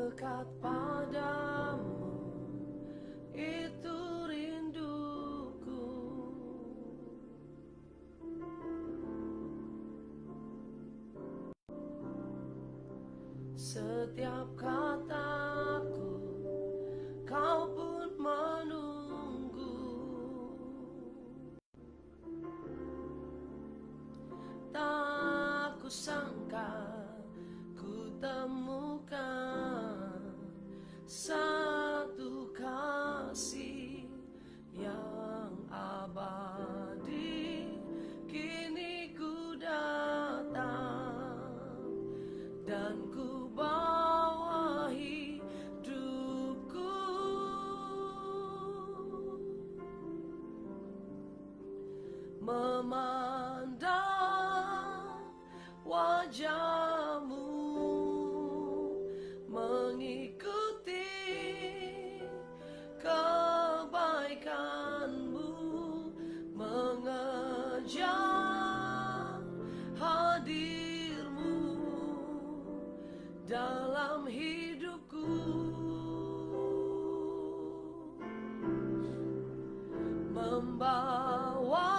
dekat padamu, itu rinduku. Setiap kataku, kau pun menunggu. Tak kusangka ku temukan satu kasih yang abadi. Kini ku datang dan ku bawa hidupku, memandang wajahmu, mengikuti kebaikanmu, mengejar hadirmu dalam hidupku, membawa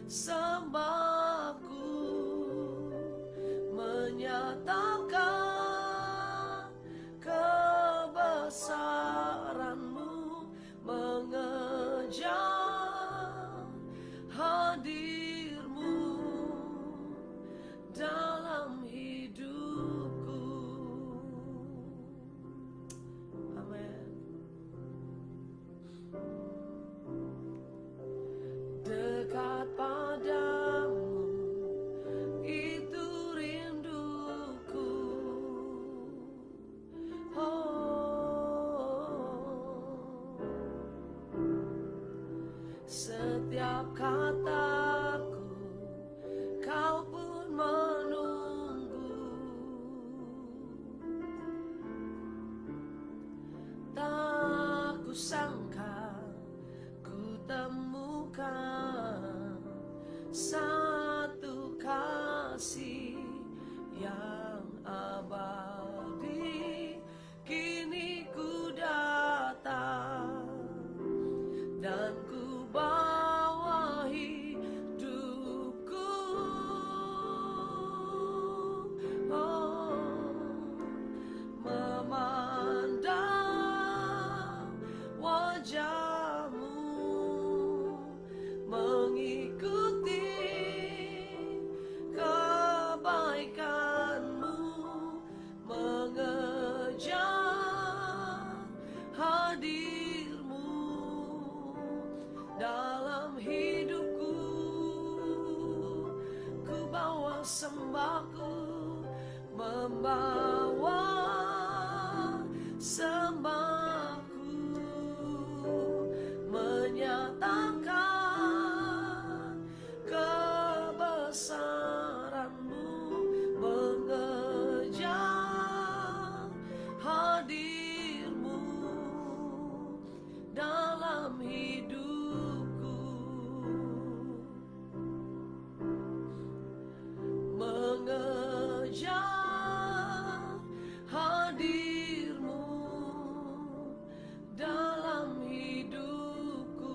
sembahku, menyatakan kebesaranmu, mengejar hadirmu dalam hidupku. Amin. Dekat padamu, itu rinduku. Setiap kataku, kau pun menunggu. Tak kusangka ku temukan satu kasih yang abadi. Kini ku datang dan ku bawa hidupku, memandang wajahmu, mengikuti kebaikanmu, mengejar hadirmu dalam hidupku. Ku bawa sembahku, membawa sembahku, menyatakan kebesaranmu, mengejar hadirmu dalam hidupku, mengejar hadirmu dalam hidupku,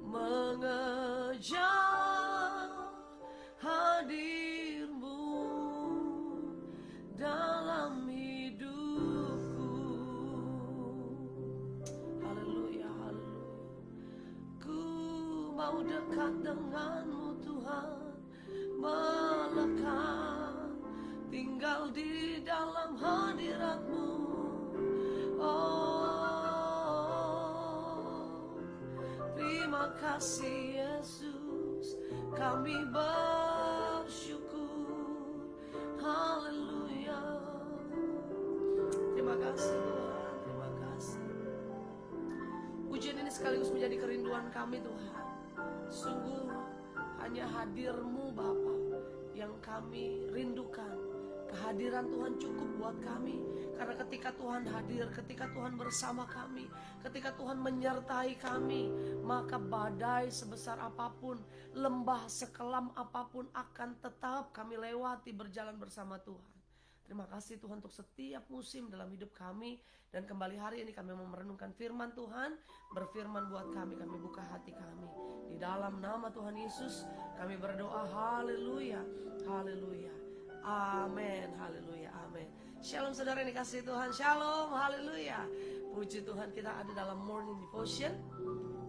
mengejar hadirmu dalam hidupku. Haleluya, haleluya. Ku mau dekat denganmu Tuhan, melekat tinggal di dalam hadiratmu. Oh, terima kasih Yesus, kami bersyukur. Haleluya. Terima kasih Tuhan, terima kasih. Pujian ini sekaligus menjadi kerinduan kami Tuhan. Sungguh hanya hadir-Mu Bapa yang kami rindukan, Kehadiran Tuhan cukup buat kami. Karena ketika Tuhan hadir, ketika Tuhan bersama kami, ketika Tuhan menyertai kami, maka badai sebesar apapun, lembah sekelam apapun akan tetap kami lewati berjalan bersama Tuhan. Terima kasih Tuhan untuk setiap musim dalam hidup kami. Dan kembali hari ini kami mau merenungkan firman Tuhan. Berfirman buat kami buka hati kami. Di dalam nama Tuhan Yesus kami berdoa, haleluya, haleluya, amin, haleluya, amin. Shalom saudara yang dikasihi Tuhan, shalom, haleluya. Puji Tuhan, kita ada dalam morning devotion.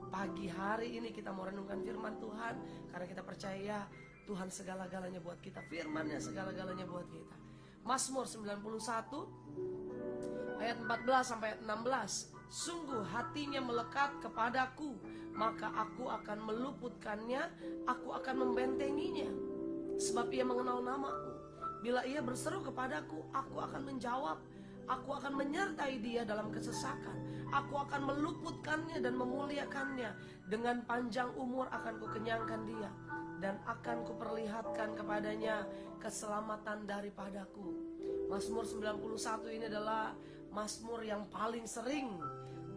Pagi hari ini kita mau renungkan firman Tuhan, karena kita percaya Tuhan segala-galanya buat kita. Firman-Nya segala-galanya buat kita. Mazmur 91 ayat 14 sampai 16. Sungguh hatinya melekat kepadaku, maka aku akan meluputkannya, aku akan membentenginya. Sebab ia mengenal namaku. Bila ia berseru kepadaku, aku akan menjawab. Aku akan menyertai dia dalam kesesakan. Aku akan meluputkannya dan memuliakannya. Dengan panjang umur akan kukenyangkan dia, dan akan kuperlihatkan kepadanya keselamatan daripadaku. Mazmur 91 ini adalah mazmur yang paling sering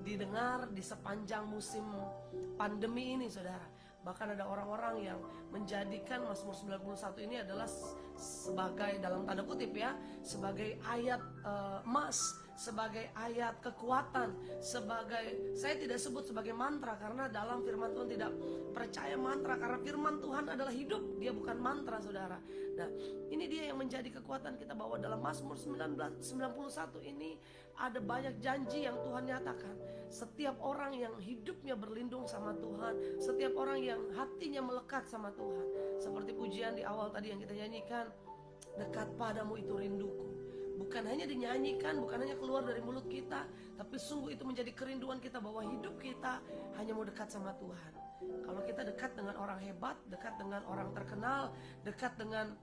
didengar di sepanjang musim pandemi ini, saudara. Bahkan ada orang-orang yang menjadikan Mazmur 91 ini adalah sebagai, dalam tanda kutip ya, sebagai ayat emas, sebagai ayat kekuatan, sebagai, saya tidak sebut sebagai mantra, karena dalam firman Tuhan tidak percaya mantra, karena firman Tuhan adalah hidup, dia bukan mantra, saudara. Nah, ini dia yang menjadi kekuatan kita, bahwa dalam Mazmur 91 ini ada banyak janji yang Tuhan nyatakan. Setiap orang yang hidupnya berlindung sama Tuhan, setiap orang yang hatinya melekat sama Tuhan, seperti pujian di awal tadi yang kita nyanyikan, dekat padamu itu rinduku. Bukan hanya dinyanyikan, bukan hanya keluar dari mulut kita, tapi sungguh itu menjadi kerinduan kita, bahwa hidup kita hanya mau dekat sama Tuhan. Kalau kita dekat dengan orang hebat, dekat dengan orang terkenal, dekat dengan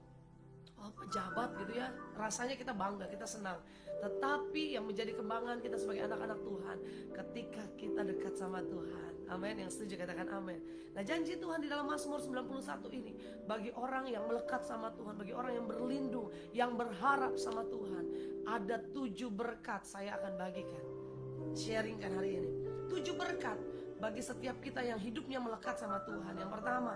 pejabat gitu ya, rasanya kita bangga, kita senang. Tetapi yang menjadi kebanggaan kita sebagai anak-anak Tuhan, ketika kita dekat sama Tuhan. Amin, yang setuju katakan amin. Nah, janji Tuhan di dalam Mazmur 91 ini, bagi orang yang melekat sama Tuhan, bagi orang yang berlindung, yang berharap sama Tuhan, ada 7 berkat saya akan bagikan, sharingkan hari ini. 7 berkat bagi setiap kita yang hidupnya melekat sama Tuhan. Yang pertama,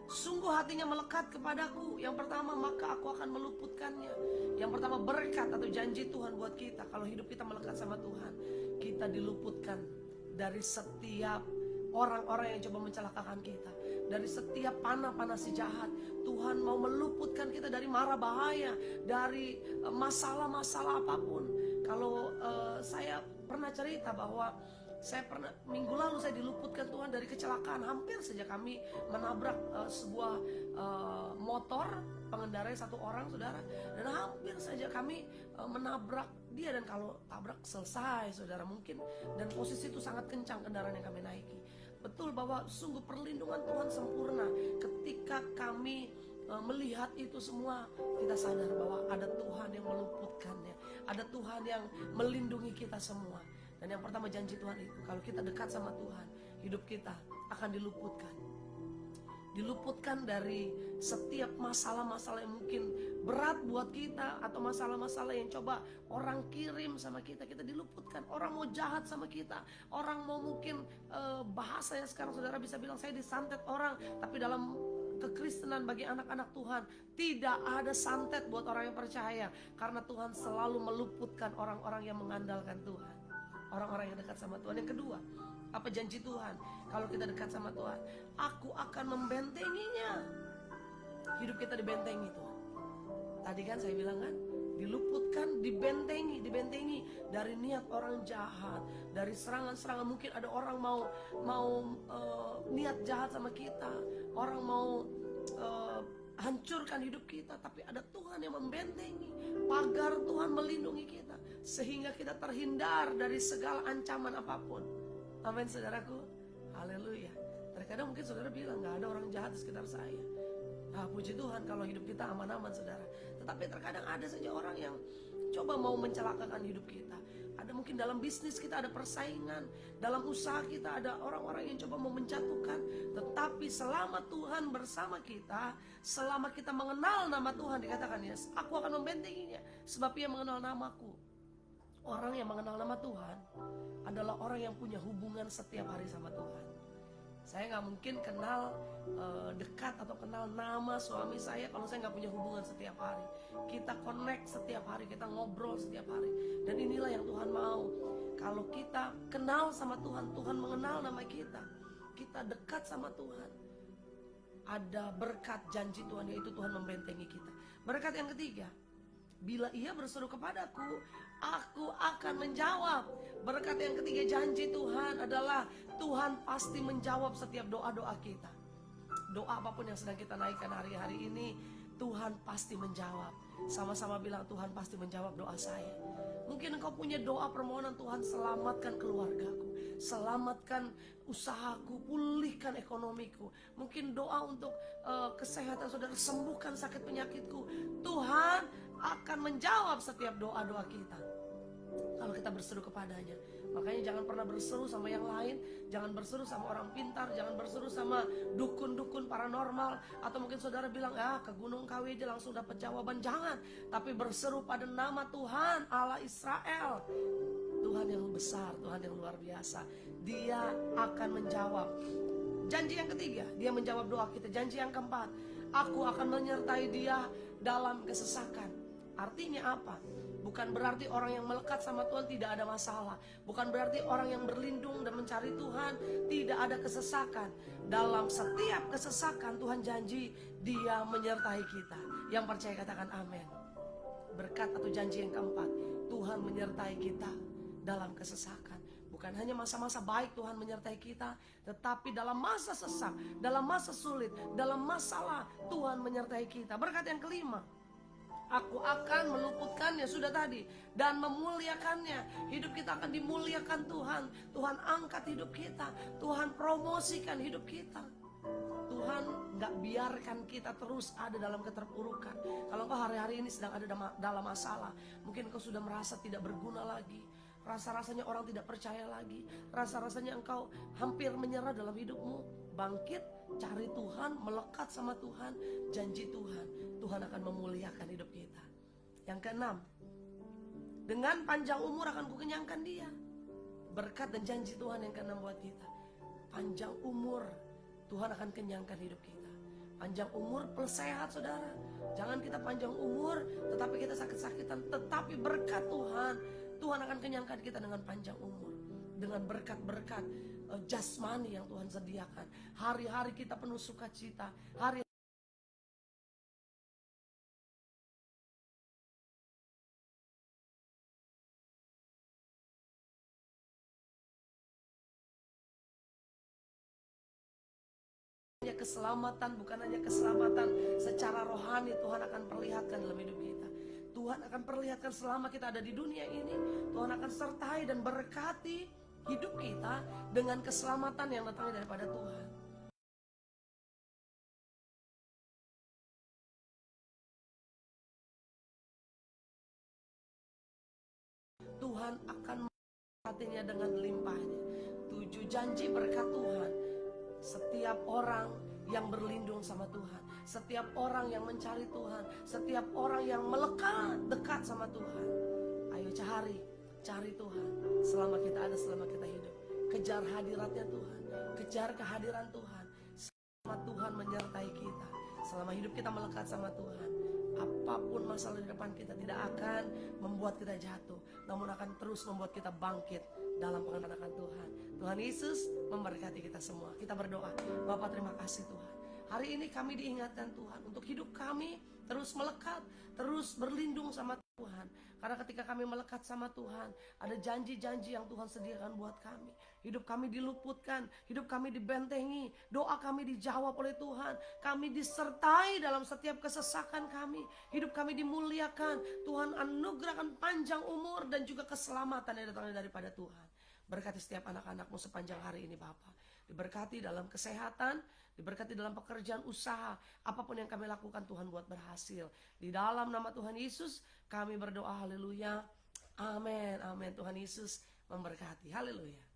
sungguh hatinya melekat kepadaku. Yang pertama, maka aku akan meluputkannya. Yang pertama, berkat atau janji Tuhan buat kita. Kalau hidup kita melekat sama Tuhan, kita diluputkan dari setiap orang-orang yang coba mencelakakan kita, dari setiap panah-panah si jahat. Tuhan mau meluputkan kita dari mara bahaya, dari masalah-masalah apapun. Kalau saya pernah cerita bahwa minggu lalu saya diluputkan Tuhan dari kecelakaan. Hampir saja kami menabrak sebuah motor, pengendaranya 1 orang, saudara. Dan hampir saja kami menabrak dia. Dan kalau tabrak selesai, saudara, mungkin. Dan posisi itu sangat kencang kendaraan yang kami naiki. Betul bahwa sungguh perlindungan Tuhan sempurna. Ketika kami melihat itu semua, kita sadar bahwa ada Tuhan yang meluputkannya, ada Tuhan yang melindungi kita semua. Dan yang pertama, janji Tuhan itu, kalau kita dekat sama Tuhan, hidup kita akan diluputkan. Diluputkan dari setiap masalah-masalah yang mungkin berat buat kita, atau masalah-masalah yang coba orang kirim sama kita, kita diluputkan. Orang mau jahat sama kita, orang mau mungkin bahasa yang sekarang saudara bisa bilang, saya disantet orang. Tapi dalam kekristenan bagi anak-anak Tuhan, tidak ada santet buat orang yang percaya, karena Tuhan selalu meluputkan orang-orang yang mengandalkan Tuhan, orang-orang yang dekat sama Tuhan. Yang kedua, apa janji Tuhan? Kalau kita dekat sama Tuhan, aku akan membentenginya. Hidup kita dibentengi Tuhan. Tadi kan saya bilang kan, diluputkan, dibentengi dari niat orang jahat, dari serangan-serangan. Mungkin ada orang mau niat jahat sama kita, orang mau hancurkan hidup kita, tapi ada Tuhan yang membentengi, pagar Tuhan melindungi kita, sehingga kita terhindar dari segala ancaman apapun. Amin, saudaraku. Haleluya. Terkadang mungkin saudara bilang, gak ada orang jahat di sekitar saya. Puji Tuhan kalau hidup kita aman-aman, saudara. Tetapi terkadang ada saja orang yang coba mau mencelakakan hidup kita. Ada mungkin dalam bisnis kita ada persaingan, dalam usaha kita ada orang-orang yang coba mau menjatuhkan. Tetapi selama Tuhan bersama kita, selama kita mengenal nama Tuhan, dikatakan ya, aku akan membentenginya sebab ia mengenal namaku. Orang yang mengenal nama Tuhan adalah orang yang punya hubungan setiap hari sama Tuhan. Saya nggak mungkin kenal dekat atau kenal nama suami saya kalau saya nggak punya hubungan setiap hari. Kita connect setiap hari, kita ngobrol setiap hari. Dan inilah yang Tuhan mau. Kalau kita kenal sama Tuhan, Tuhan mengenal nama kita. Kita dekat sama Tuhan. Ada berkat janji Tuhan, yaitu Tuhan membentengi kita. Berkat yang ketiga, bila ia berseru kepadaku, aku akan menjawab. Berkat yang ketiga janji Tuhan adalah Tuhan pasti menjawab setiap doa-doa kita. Doa apapun yang sedang kita naikkan hari-hari ini, Tuhan pasti menjawab. Sama-sama bilang, Tuhan pasti menjawab doa saya. Mungkin engkau punya doa permohonan, Tuhan selamatkan keluargaku, selamatkan usahaku, pulihkan ekonomiku. Mungkin doa untuk kesehatan saudara, sembuhkan sakit penyakitku. Tuhan akan menjawab setiap doa-doa kita kalau kita berseru kepadanya. Makanya jangan pernah berseru sama yang lain, jangan berseru sama orang pintar, jangan berseru sama dukun-dukun paranormal, atau mungkin saudara bilang, ke Gunung Kawi aja langsung dapat jawaban. Jangan, tapi berseru pada nama Tuhan Allah Israel, Tuhan yang besar, Tuhan yang luar biasa. Dia akan menjawab. Janji yang ketiga, dia menjawab doa kita. Janji yang keempat, aku akan menyertai dia dalam kesesakan. Artinya apa? Bukan berarti orang yang melekat sama Tuhan tidak ada masalah. Bukan berarti orang yang berlindung dan mencari Tuhan tidak ada kesesakan. Dalam setiap kesesakan Tuhan janji dia menyertai kita. Yang percaya katakan amin. Berkat atau janji yang keempat, Tuhan menyertai kita dalam kesesakan. Bukan hanya masa-masa baik Tuhan menyertai kita, tetapi dalam masa sesak, dalam masa sulit, dalam masalah Tuhan menyertai kita. Berkat yang kelima, aku akan meluputkannya, sudah tadi, dan memuliakannya. Hidup kita akan dimuliakan Tuhan. Tuhan angkat hidup kita, Tuhan promosikan hidup kita. Tuhan gak biarkan kita terus ada dalam keterpurukan. Kalau engkau hari-hari ini sedang ada dalam masalah, mungkin engkau sudah merasa tidak berguna lagi, rasa-rasanya orang tidak percaya lagi, rasa-rasanya engkau hampir menyerah dalam hidupmu. Bangkit, cari Tuhan, melekat sama Tuhan. Janji Tuhan, Tuhan akan memuliakan hidup kita. Yang keenam, dengan panjang umur akan kukenyangkan dia. Berkat dan janji Tuhan yang keenam buat kita, panjang umur, Tuhan akan kenyangkan hidup kita. Panjang umur plus sehat, saudara. Jangan kita panjang umur tetapi kita sakit-sakitan. Tetapi berkat Tuhan, Tuhan akan kenyangkan kita dengan panjang umur, dengan berkat-berkat jasmani yang Tuhan sediakan. Hari-hari kita penuh sukacita. Hari keselamatan, bukan hanya keselamatan secara rohani, Tuhan akan perlihatkan dalam hidup kita. Tuhan akan perlihatkan selama kita ada di dunia ini. Tuhan akan sertai dan berkati hidup kita dengan keselamatan yang datangnya daripada Tuhan. Tuhan akan memberkatinya dengan limpahnya. 7 janji berkat Tuhan. Setiap orang yang berlindung sama Tuhan, setiap orang yang mencari Tuhan, setiap orang yang melekat dekat sama Tuhan, ayo cari Tuhan selama kita ada, selama kita hidup. Kejar hadiratnya Tuhan, kejar kehadiran Tuhan. Selama Tuhan menyertai kita, selama hidup kita melekat sama Tuhan, apapun masalah di depan kita tidak akan membuat kita jatuh, namun akan terus membuat kita bangkit dalam pengenalan Tuhan. Tuhan Yesus memberkati kita semua. Kita berdoa. Bapa, terima kasih Tuhan. Hari ini kami diingatkan Tuhan untuk hidup kami terus melekat, terus berlindung sama Tuhan. Karena ketika kami melekat sama Tuhan, ada janji-janji yang Tuhan sediakan buat kami. Hidup kami diluputkan, hidup kami dibentengi, doa kami dijawab oleh Tuhan. Kami disertai dalam setiap kesesakan kami. Hidup kami dimuliakan. Tuhan anugerahkan panjang umur dan juga keselamatan yang datangnya daripada Tuhan. Berkati setiap anak-anakmu sepanjang hari ini Bapa. Diberkati dalam kesehatan, diberkati dalam pekerjaan usaha, apapun yang kami lakukan Tuhan buat berhasil. Di dalam nama Tuhan Yesus kami berdoa, haleluya. Amin, amin. Tuhan Yesus memberkati, haleluya.